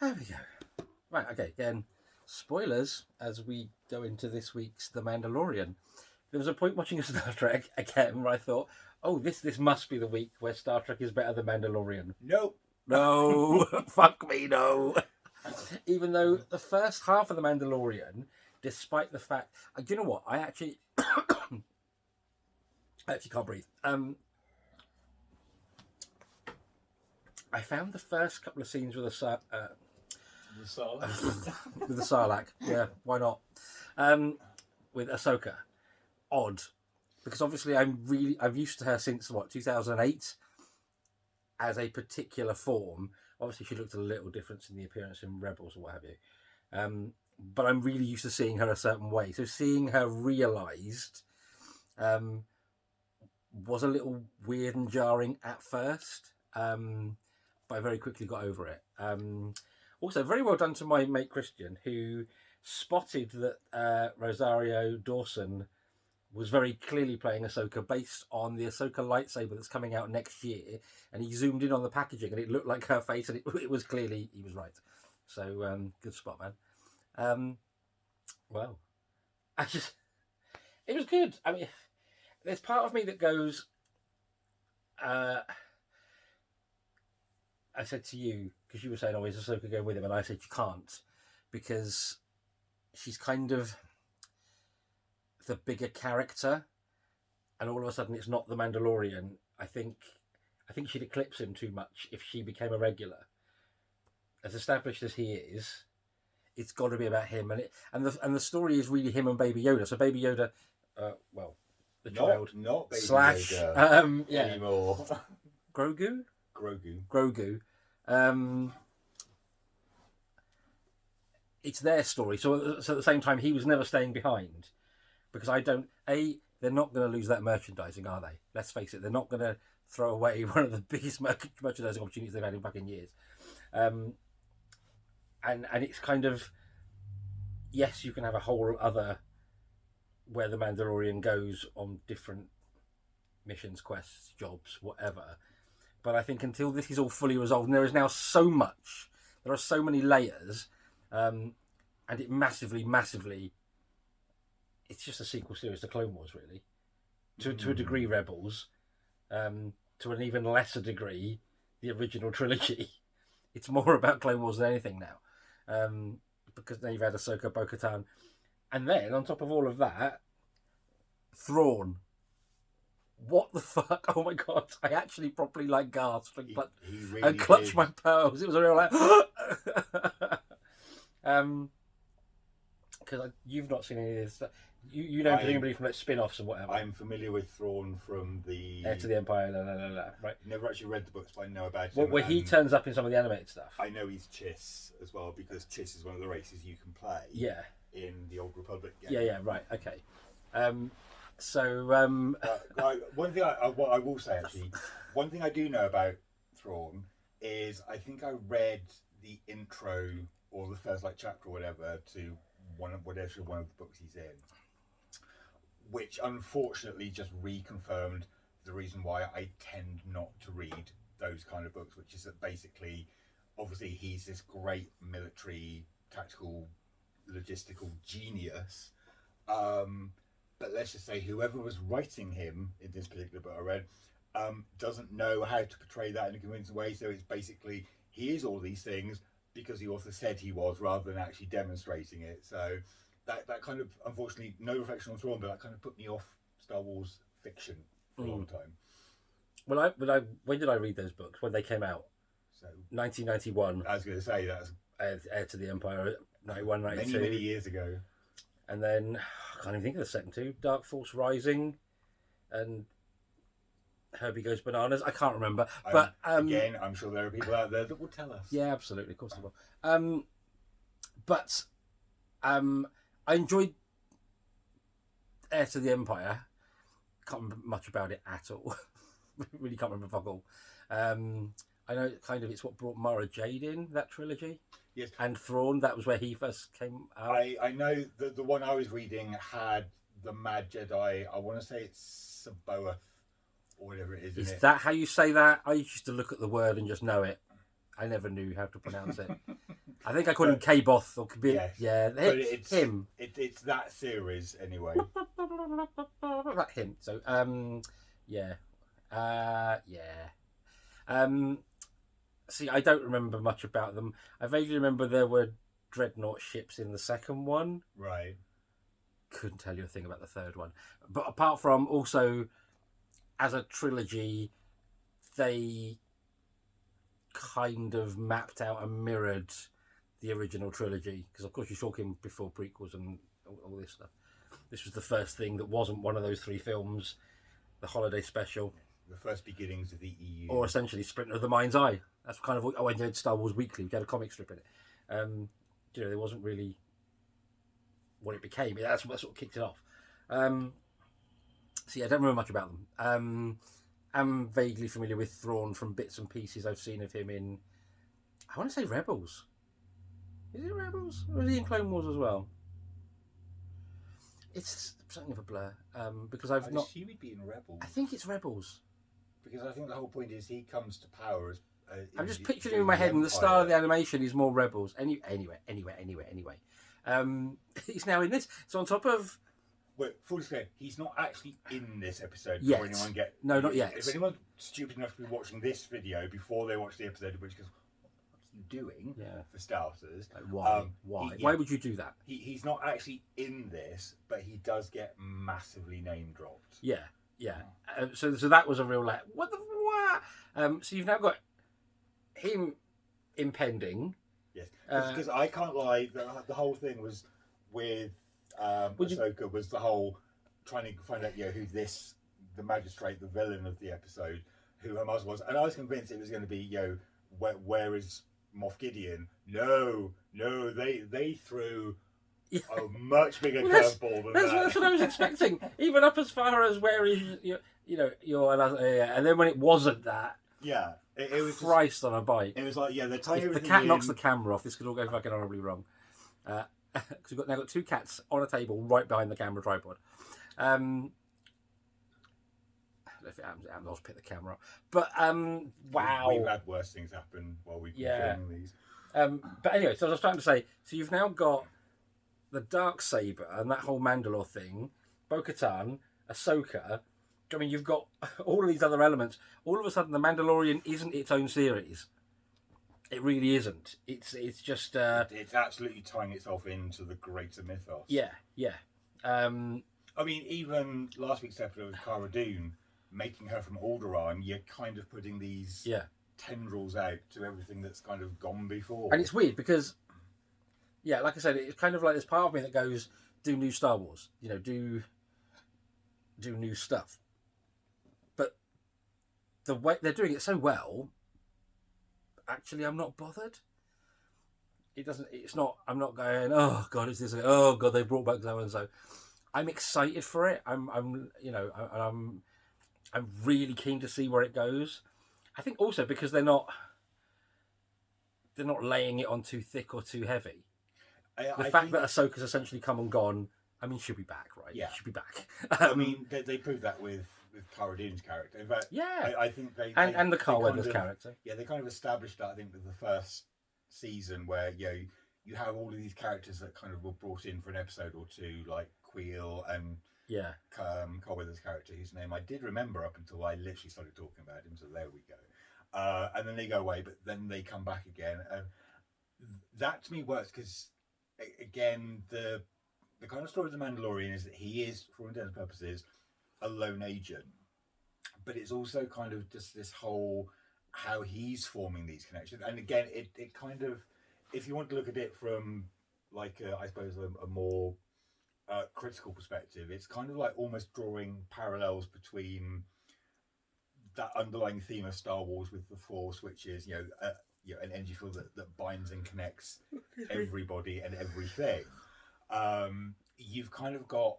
There we go. Right, okay, again, spoilers as we go into this week's The Mandalorian. There was a point watching Star Trek again where I thought, oh, this must be the week where Star Trek is better than Mandalorian. Nope. No, fuck me, no. Even though the first half of The Mandalorian, despite the fact, do you know what? I actually can't breathe. I found the first couple of scenes with the Sarlacc. with the Sarlacc. Yeah, why not? With Ahsoka, odd, because obviously I'm used to her since 2008 as a particular form. Obviously, she looked a little different in the appearance in Rebels or what have you. But I'm really used to seeing her a certain way. So seeing her realised was a little weird and jarring at first. But I very quickly got over it. Also, very well done to my mate Christian, who spotted that Rosario Dawson was very clearly playing Ahsoka based on the Ahsoka lightsaber that's coming out next year, and he zoomed in on the packaging and it looked like her face, and it was clearly, he was right. So good spot, man. Well, it was good. I mean, there's part of me that goes, I said to you, because you were saying, oh, is Ahsoka going with him? And I said, you can't, because she's kind of the bigger character, and all of a sudden it's not the Mandalorian. I think she'd eclipse him too much if she became a regular. As established as he is, it's got to be about him, and the story is really him and Baby Yoda. So Baby Yoda, the child, not Baby slash, Yoda yeah, anymore. Grogu. It's their story. So at the same time, he was never staying behind, because they're not going to lose that merchandising, are they? Let's face it, they're not going to throw away one of the biggest merchandising opportunities they've had in fucking years. And it's kind of, yes, you can have a whole other where the Mandalorian goes on different missions, quests, jobs, whatever. But I think until this is all fully resolved, and there is now so much, there are so many layers, and it massively, it's just a sequel series to Clone Wars, really. To a degree, Rebels. To an even lesser degree, the original trilogy. It's more about Clone Wars than anything now. Because then you've had Ahsoka, Bo-Katan. And then, on top of all of that, Thrawn. What the fuck? Oh my god! I actually properly gasped and clutched my pearls. It was a real because you've not seen any of this. You know presumably from spin-offs and whatever. I'm familiar with Thrawn from the Heir to the Empire. Right. Never actually read the books, but I know about him. Where he turns up in some of the animated stuff. I know he's Chiss as well, because Chiss is one of the races you can play. Yeah. In the Old Republic game. Yeah. Right. Okay. So one thing what I will say actually, one thing I do know about Thrawn is I think I read the intro or the first chapter or whatever to one of the books he's in, which unfortunately just reconfirmed the reason why I tend not to read those kind of books, which is that basically, obviously, he's this great military, tactical, logistical genius. But let's just say whoever was writing him in this particular book I read doesn't know how to portray that in a convincing way. So it's basically, he is all these things because the author said he was, rather than actually demonstrating it. So that kind of, unfortunately, no reflection on Thrawn, but that kind of put me off Star Wars fiction for a long time. Well, when did I read those books? When they came out? So 1991. I was going to say that's Heir to the Empire, 91, 92. Many years ago. And then I can't even think of the second two. Dark Force Rising, and Herbie Goes Bananas. I can't remember, but again, I'm sure there are people out there that will tell us. Yeah, absolutely, of course they will. But I enjoyed Heir to the Empire. Can't remember much about it at all. Really can't remember fuck all. I know it's what brought Mara Jade in, that trilogy. Yes. And Thrawn, that was where he first came out. I know that the one I was reading had the Mad Jedi. I want to say it's Saboeth or whatever it is. Is that how you say that? I used to look at the word and just know it. I never knew how to pronounce it. I think I called him K-Both or Kabir. Yes. Yeah, But it's him. It's that series anyway. That him. So yeah, yeah. See, I don't remember much about them. I vaguely remember there were dreadnought ships in the second one. Right. Couldn't tell you a thing about the third one. But apart from also, as a trilogy, they kind of mapped out and mirrored the original trilogy. Because, of course, you're talking before prequels and all this stuff. This was the first thing that wasn't one of those three films, the holiday special. The first beginnings of the EU. Or essentially Sprinter of the Mind's Eye. That's kind of what I did Star Wars Weekly. We had a comic strip in it. There wasn't really what it became. That's what sort of kicked it off. So yeah, I don't remember much about them. I'm vaguely familiar with Thrawn from bits and pieces I've seen of him in, I want to say Rebels. Is it Rebels? Or is he in Clone Wars as well? It's something of a blur. Because I've not... assume he'd be in Rebels. I think it's Rebels. Because I think the whole point is he comes to power as... I'm just picturing him in my head, and the style of the animation is more Rebels. Anyway. He's now in this. So on top of... Well, full disclaimer, he's not actually in this episode. Yet. Anyone No, not yet. If anyone's stupid enough to be watching this video before they watch the episode, which goes, what are you doing? Yeah. For starters. Like, why? Why would you do that? He's not actually in this, but he does get massively name dropped. Yeah. So that was a real like, what the what? So you've now got him impending. Yes, because I can't lie. The whole thing was with Ahsoka was the whole trying to find out who the magistrate, the villain of the episode, who Hamas was, and I was convinced it was going to be where is Moff Gideon? No, they threw a much bigger curveball than that. That's what I was expecting. Even up as far as where is and then when it wasn't that. Yeah, it was Christ on a bike. It was like they're tying if the cat knocks the camera off, this could all go fucking horribly wrong. Because we've now got two cats on a table right behind the camera tripod. If it happens, I'll just pick the camera up. But wow, we've had worse things happen while we've been filming these. But anyway, so I was trying to say, so you've now got the Darksaber and that whole Mandalore thing, Bo-Katan, Ahsoka. I mean, you've got all of these other elements. All of a sudden, the Mandalorian isn't its own series. It really isn't. It's just... it's absolutely tying itself into the greater mythos. Yeah. I mean, even last week's episode with Cara Dune, making her from Alderaan, you're kind of putting these tendrils out to everything that's kind of gone before. And it's weird because, like I said, it's kind of like this part of me that goes, do new Star Wars. Do new stuff. But the way they're doing it so well... Actually, I'm not bothered. I'm not going, oh God, is this? Oh God, they brought back so and so. I'm excited for it. I'm really keen to see where it goes. I think also because they're not laying it on too thick or too heavy. The fact that Ahsoka's essentially come and gone. I mean, she'll be back, right? Yeah, she'll be back. I mean, they proved that with Cara Dune's character. In fact, I think they and the Carl Weathers character. Yeah, they kind of established that, I think, with the first season, where you have all of these characters that kind of were brought in for an episode or two, like Queel and Carl Weathers' character, whose name I did remember up until I literally started talking about him. So there we go. And then they go away, but then they come back again, and that to me works because, again, the kind of story of the Mandalorian is that he is, for all intents and purposes, a lone agent, but it's also kind of just this whole how he's forming these connections. And again, it kind of, if you want to look at it from like I suppose a more critical perspective, it's kind of like almost drawing parallels between that underlying theme of Star Wars with the Force, which is an energy field that binds and connects everybody and everything. You've kind of got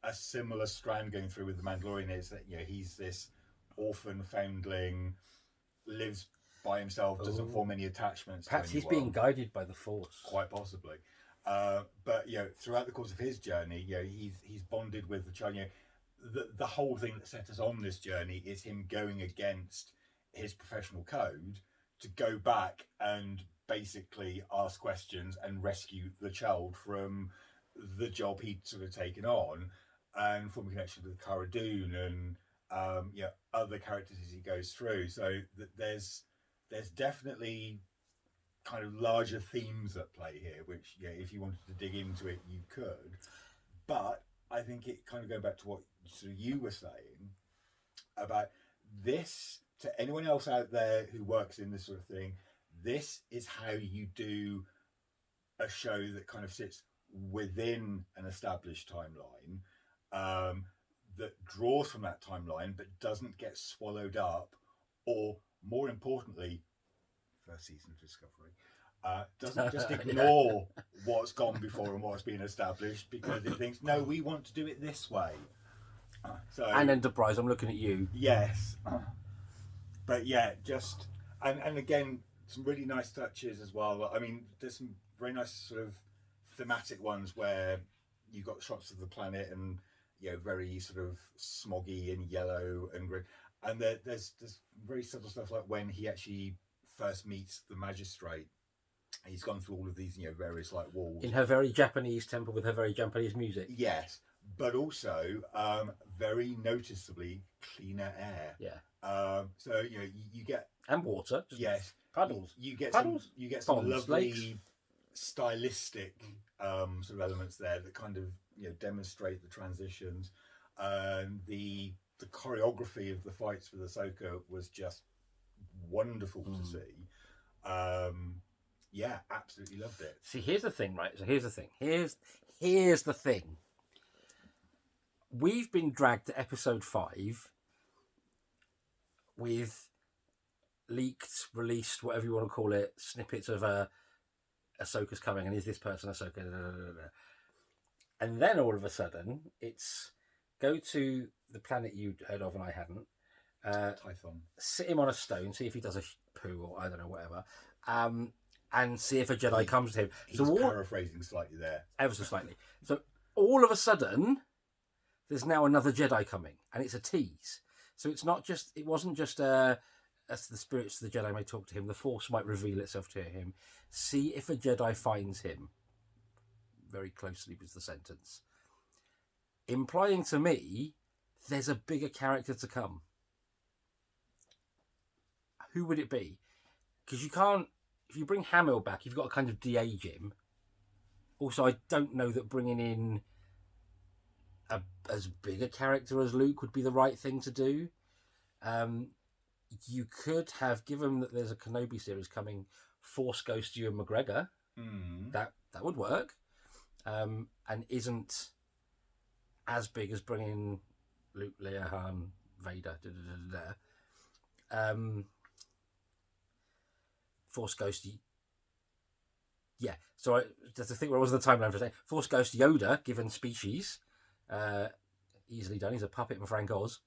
a similar strand going through with the Mandalorian, is that he's this orphan foundling, lives by himself, doesn't form any attachments. Perhaps he's being guided by the Force. Quite possibly. But throughout the course of his journey, he's bonded with the child. The whole thing that set us on this journey is him going against his professional code to go back and basically ask questions and rescue the child from the job he'd sort of taken on, and form a connection with Cara Dune and other characters as he goes through. So there's definitely kind of larger themes at play here, which if you wanted to dig into it, you could. But I think it kind of going back to what sort of you were saying about this, to anyone else out there who works in this sort of thing, this is how you do a show that kind of sits within an established timeline, that draws from that timeline but doesn't get swallowed up, or more importantly, first season of Discovery, doesn't just ignore what's gone before and what's been established because it thinks, no, we want to do it this way. And Enterprise, I'm looking at you. Yes. But yeah, just and again, some really nice touches as well. I mean, there's some very nice sort of thematic ones where you got shots of the planet and very sort of smoggy and yellow and green. And there's very subtle stuff like when he actually first meets the magistrate. He's gone through all of these various like walls in her very Japanese temple with her very Japanese music. Yes, but also very noticeably cleaner air. Yeah. So you get and water. Yes, puddles. You get puddles. some Ponds, lovely lakes. Stylistic sort of elements there that kind of demonstrate the transitions. The choreography of the fights with Ahsoka was just wonderful to see. Yeah, absolutely loved it. See, here's the thing, right? So here's the thing. Here's the thing. We've been dragged to episode 5 with leaked, released, whatever you want to call it, snippets of Ahsoka's coming, and is this person Ahsoka? Da, da, da, da. And then all of a sudden, it's go to the planet you'd heard of and I hadn't. Tython. Sit him on a stone, see if he does a poo or I don't know, whatever. And see if a Jedi comes to him. He's paraphrasing slightly there. Ever so slightly. So all of a sudden, there's now another Jedi coming, and it's a tease. So it wasn't just as the spirits of the Jedi may talk to him, the Force might reveal itself to him. See if a Jedi finds him. Very closely was the sentence. Implying to me, there's a bigger character to come. Who would it be? Because you can't, if you bring Hamill back, you've got to kind of de-age him. Also, I don't know that bringing in as big a character as Luke would be the right thing to do. You could have, given that there's a Kenobi series coming, Force Ghost Ewan McGregor. That would work. And isn't as big as bringing Luke, Leia, Han, Vader. Force Ghost. Yeah, so just to think where was the timeline for a second. Force Ghost Yoda, given species, easily done. He's a puppet from Frank Oz.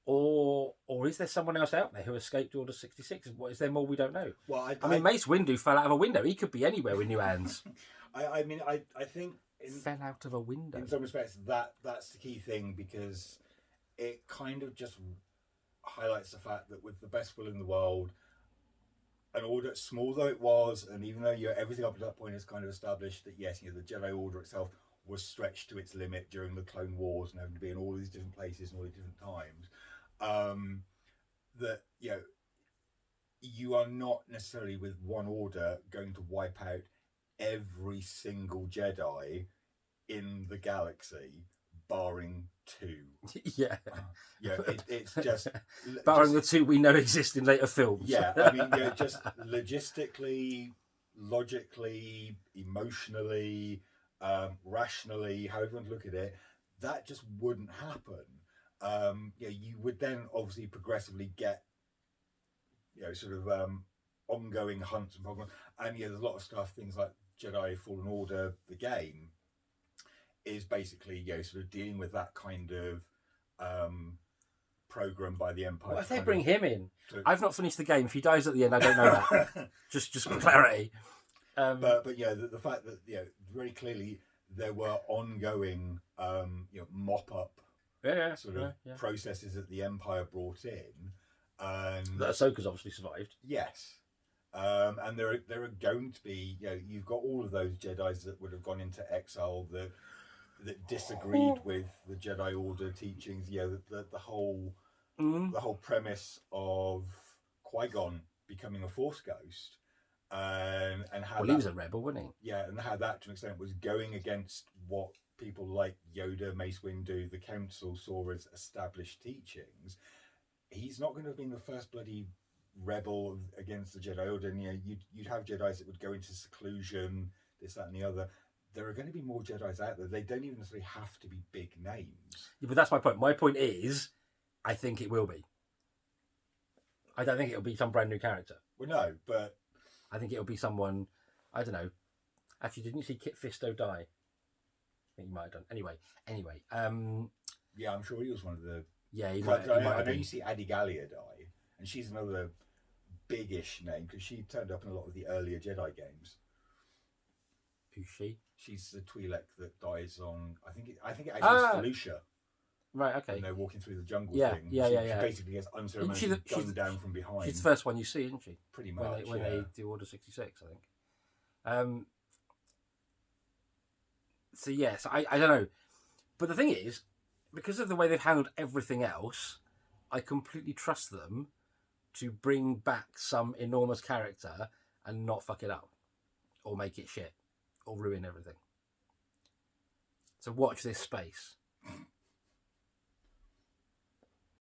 Or is there someone else out there who escaped Order 66? What is there more we don't know? Well, I mean, Mace Windu fell out of a window. He could be anywhere with new hands. I think fell out of a window. In some respects, that's the key thing, because it kind of just highlights the fact that with the best will in the world, an order, small though it was, and even though everything up to that point is kind of established that yes, the Jedi Order itself was stretched to its limit during the Clone Wars and having to be in all these different places and all these different times, that you are not necessarily with one order going to wipe out every single Jedi in the galaxy, barring 2. Yeah. It's just barring the 2 we know exist in later films. Yeah, I mean, just logistically, logically, emotionally, rationally, however you want to look at it, that just wouldn't happen. You would then obviously progressively get, sort of ongoing hunts and problems, and there's a lot of stuff, things like Jedi Fallen Order, the game, is basically sort of dealing with that kind of program by the Empire. What if they bring him in? I've not finished the game. If he dies at the end, I don't know that. just for clarity. But the fact that very clearly there were ongoing mop up processes that the Empire brought in, And That Ahsoka's obviously survived. yes, and there are going to be, you've got all of those Jedi's that would have gone into exile that disagreed with the Jedi Order teachings. The whole premise of Qui-Gon becoming a Force ghost, and how Well, he was a rebel, wasn't he? yeah, and how that to an extent was going against what people like Yoda, Mace Windu, the Council saw as established teachings. He's not going to have been the first bloody rebel against the Jedi Order. And, you'd have Jedi's that would go into seclusion, this, that, and the other. There are going to be more Jedi's out there. They don't even necessarily have to be big names. Yeah, but that's my point. My point is, I think it will be. I don't think it'll be some brand new character. Well, no, but I think it'll be someone, I don't know. Actually, didn't you see Kit Fisto die? I think he might have done. Anyway. yeah, I'm sure he was one of the. Yeah, he I might know have you been. see Adi Gallia die, and she's another big-ish name because she turned up in a lot of the earlier Jedi games. Who's she? She's the Twi'lek that dies on. I think it actually is Felucia. Right. Okay. And they're walking through the jungle Yeah, thing. yeah, She yeah. basically gets unceremoniously gunned down from behind. She's the first one you see, isn't she? Pretty much. When they do Order 66, I think. So yes, I don't know, but the thing is, because of the way they've handled everything else, I completely trust them to bring back some enormous character and not fuck it up, or make it shit, or ruin everything. So watch this space.